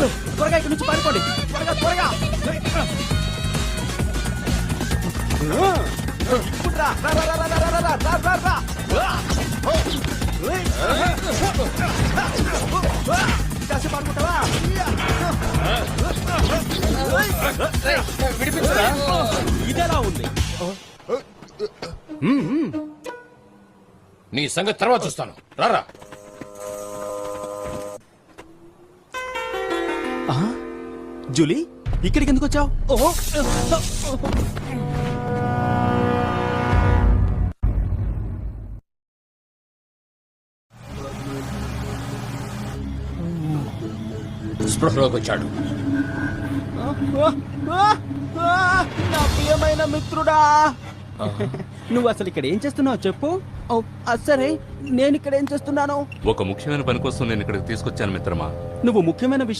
పిల్లలు త్వరగా ఇక్కడి నుంచి పారిపోండి, త్వరగా త్వరగా. ఇప్పుడు రా, రా, రా, రా, రా, రా, రా, రా, రా, రా. కాసేపు ఆడుకుంటావా? ఇదేలా ఉంది? నీ సంగతి తర్వాత చూస్తాను. రారా. జూలీ, ఇక్కడికి ఎందుకు వచ్చావు? ఓహో, స్పృహలోకి వచ్చాడు. నా ప్రియమైన మిత్రుడా, నువ్వు అసలు ఇక్కడ ఏం చేస్తున్నావు చెప్పు. సరే, నేను ఇక్కడ ఏం చేస్తున్నాను? ఒక ముఖ్యమైన పని కోసం నేను ఇక్కడికి తీసుకొచ్చాను మిత్రమా. నువ్వు ముఖ్యమైన విషయం